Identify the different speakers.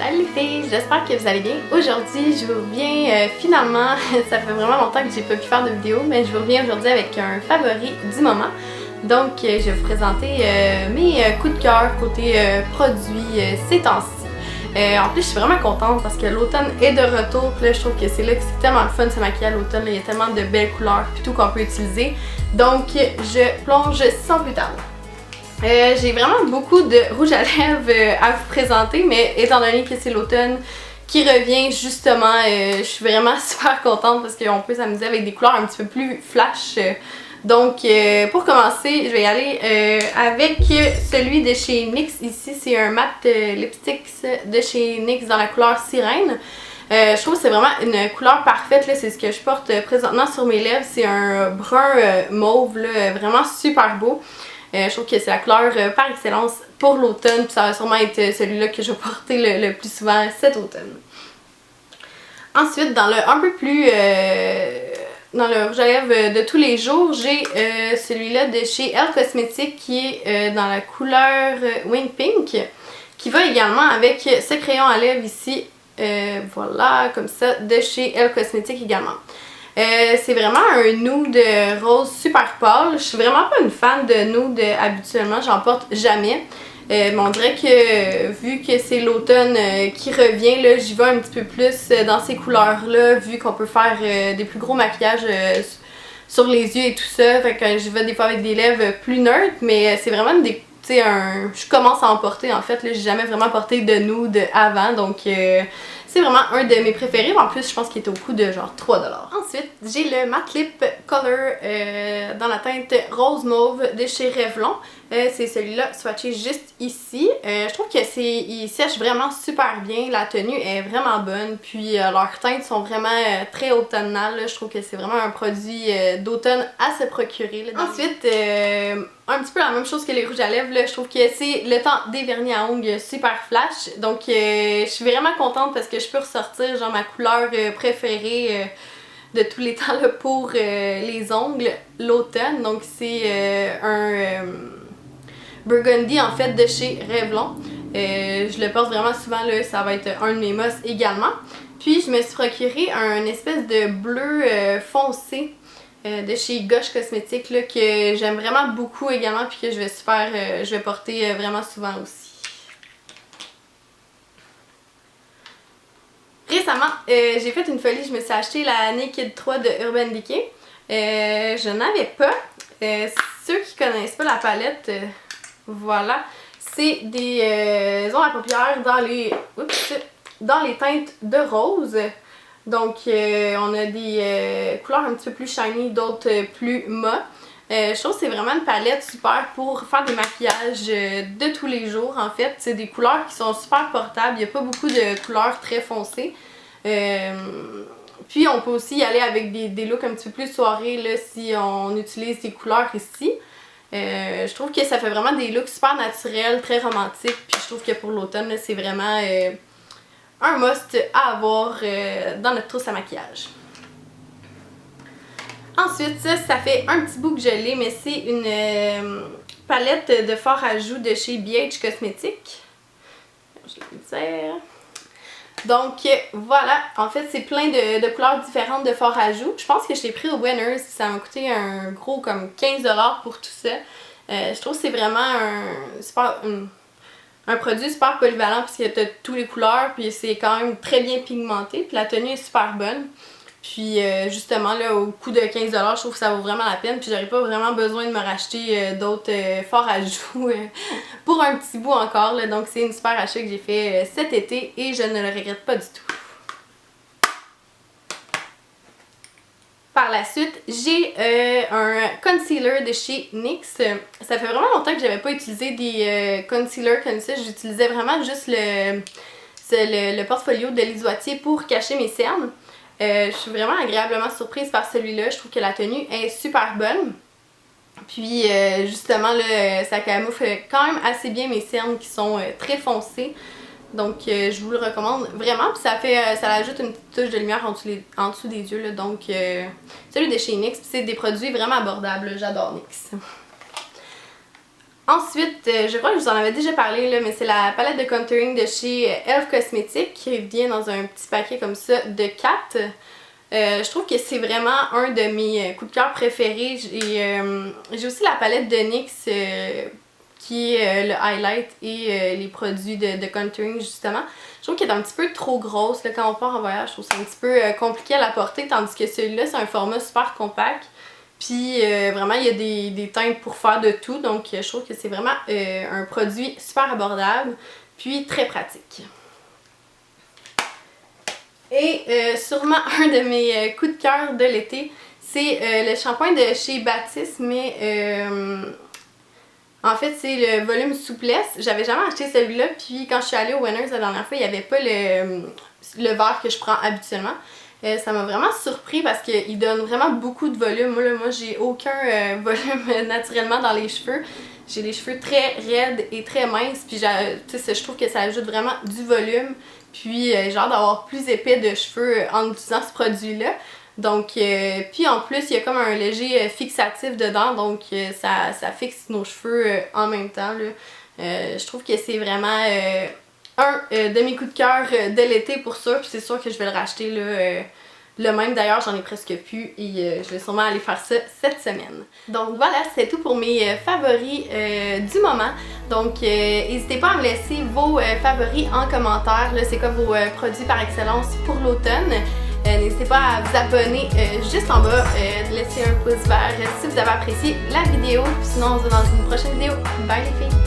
Speaker 1: Salut les filles, j'espère que vous allez bien. Aujourd'hui, je vous reviens finalement, ça fait vraiment longtemps que j'ai pas pu faire de vidéo, mais je vous reviens aujourd'hui avec un favori du moment. Donc, je vais vous présenter mes coups de cœur côté produits ces temps-ci. En plus, je suis vraiment contente parce que l'automne est de retour. Puis là, je trouve que c'est là que c'est tellement le fun de se maquiller à l'automne. Il y a tellement de belles couleurs et tout qu'on peut utiliser. Donc, je plonge sans plus tarder. J'ai vraiment beaucoup de rouge à lèvres à vous présenter, mais étant donné que c'est l'automne qui revient justement, je suis vraiment super contente parce qu'on peut s'amuser avec des couleurs un petit peu plus flash. Donc pour commencer, je vais y aller avec celui de chez NYX. Ici, c'est un matte lipstick de chez NYX dans la couleur sirène. Je trouve que c'est vraiment une couleur parfaite, c'est ce que je porte présentement sur mes lèvres. C'est un brun mauve, là, vraiment super beau. Je trouve que c'est la couleur par excellence pour l'automne, puis ça va sûrement être celui-là que je vais porter le plus souvent cet automne. Ensuite, dans le un peu plus dans le rouge à lèvres de tous les jours, j'ai celui-là de chez Elle Cosmetics qui est dans la couleur Wing Pink, qui va également avec ce crayon à lèvres ici, voilà, comme ça, de chez Elle Cosmetics également. C'est vraiment un nude rose super pâle. Je suis vraiment pas une fan de nude habituellement, j'en porte jamais. Mais on dirait que vu que c'est l'automne qui revient, là, j'y vais un petit peu plus dans ces couleurs-là, vu qu'on peut faire des plus gros maquillages sur les yeux et tout ça. Fait que j'y vais des fois avec des lèvres plus neutres, mais c'est vraiment des... je commence à en porter en fait, là, j'ai jamais vraiment porté de nude avant, donc c'est vraiment un de mes préférés. En plus, je pense qu'il est au coût de genre 3$. Ensuite, j'ai le Matte Lip Color dans la teinte rose mauve de chez Revlon. C'est celui-là swatché juste ici. Je trouve que il sèche vraiment super bien. La tenue est vraiment bonne. Puis leurs teintes sont vraiment très automnales. Je trouve que c'est vraiment un produit d'automne à se procurer. Là. Ensuite, un petit peu la même chose que les rouges à lèvres. Là. Je trouve que c'est le temps des vernis à ongles super flash. Donc je suis vraiment contente parce que je peux ressortir genre ma couleur préférée de tous les temps là, pour les ongles, l'automne. Donc c'est un Burgundy en fait de chez Revlon. Je le porte vraiment souvent, là, ça va être un de mes must également. Puis je me suis procuré un espèce de bleu foncé de chez Gosh Cosmetics là, que j'aime vraiment beaucoup également puis que je vais porter vraiment souvent aussi. Récemment, j'ai fait une folie, je me suis acheté la Naked 3 de Urban Decay. Je n'avais pas. Ceux qui connaissent pas la palette, voilà, c'est des ombres à paupières dans les teintes de rose. Donc, on a des couleurs un petit peu plus shiny, d'autres plus mat. Je trouve que c'est vraiment une palette super pour faire des maquillages de tous les jours en fait. C'est des couleurs qui sont super portables, il n'y a pas beaucoup de couleurs très foncées. Puis on peut aussi y aller avec des looks un petit peu plus soirées là, si on utilise ces couleurs ici. Je trouve que ça fait vraiment des looks super naturels, très romantiques. Puis je trouve que pour l'automne, c'est vraiment un must à avoir dans notre trousse à maquillage. Ensuite, ça fait un petit bout que je l'ai, mais c'est une palette de fard à joues de chez BH Cosmetics. Je vais le dire. Donc voilà, en fait c'est plein de couleurs différentes de fard à joues. Je pense que je l'ai pris au Winners, ça m'a coûté un gros comme 15$ pour tout ça. Je trouve que c'est vraiment un produit super polyvalent parce qu'il y a toutes les couleurs, puis c'est quand même très bien pigmenté, puis la tenue est super bonne. Puis justement là au coût de 15$, je trouve que ça vaut vraiment la peine. Puis j'aurais pas vraiment besoin de me racheter d'autres fards à joues pour un petit bout encore. Là. Donc c'est une super achat que j'ai fait cet été et je ne le regrette pas du tout. Par la suite, j'ai un concealer de chez NYX. Ça fait vraiment longtemps que j'avais pas utilisé des concealers comme ça. J'utilisais vraiment juste le portfolio de Lisoitier pour cacher mes cernes. Je suis vraiment agréablement surprise par celui-là. Je trouve que la tenue est super bonne. Puis justement, là, ça camoufle quand même assez bien mes cernes qui sont très foncées. Donc je vous le recommande vraiment. Puis ça ajoute une petite touche de lumière en dessous des yeux. Là. Donc celui de chez NYX, c'est des produits vraiment abordables. J'adore NYX. Ensuite, je crois que je vous en avais déjà parlé, là, mais c'est la palette de contouring de chez Elf Cosmetics qui vient dans un petit paquet comme ça de 4. Je trouve que c'est vraiment un de mes coups de cœur préférés. J'ai aussi la palette de NYX qui est le highlight et les produits de contouring justement. Je trouve qu'elle est un petit peu trop grosse là, quand on part en voyage. Je trouve que c'est un petit peu compliqué à la porter, tandis que celui-là c'est un format super compact. Puis vraiment il y a des teintes pour faire de tout, donc je trouve que c'est vraiment un produit super abordable, puis très pratique. Et sûrement un de mes coups de cœur de l'été, c'est le shampoing de chez Baptiste, mais en fait c'est le volume souplesse. J'avais jamais acheté celui-là, puis quand je suis allée au Winners la dernière fois, il n'y avait pas le verre que je prends habituellement. Ça m'a vraiment surpris parce qu'il donne vraiment beaucoup de volume. Moi j'ai aucun volume naturellement dans les cheveux. J'ai des cheveux très raides et très minces, puis je trouve que ça ajoute vraiment du volume. Puis j'ai hâte d'avoir plus épais de cheveux en utilisant ce produit-là. Donc, puis en plus, il y a comme un léger fixatif dedans, donc ça fixe nos cheveux en même temps, là. Je trouve que c'est vraiment un de mes coups de cœur de l'été pour ça, puis c'est sûr que je vais le racheter là. Le même d'ailleurs, j'en ai presque plus et je vais sûrement aller faire ça cette semaine. Donc voilà, c'est tout pour mes favoris du moment. Donc n'hésitez pas à me laisser vos favoris en commentaire. C'est quoi vos produits par excellence pour l'automne. N'hésitez pas à vous abonner juste en bas, de laisser un pouce vert si vous avez apprécié la vidéo. Sinon on se voit dans une prochaine vidéo. Bye les filles!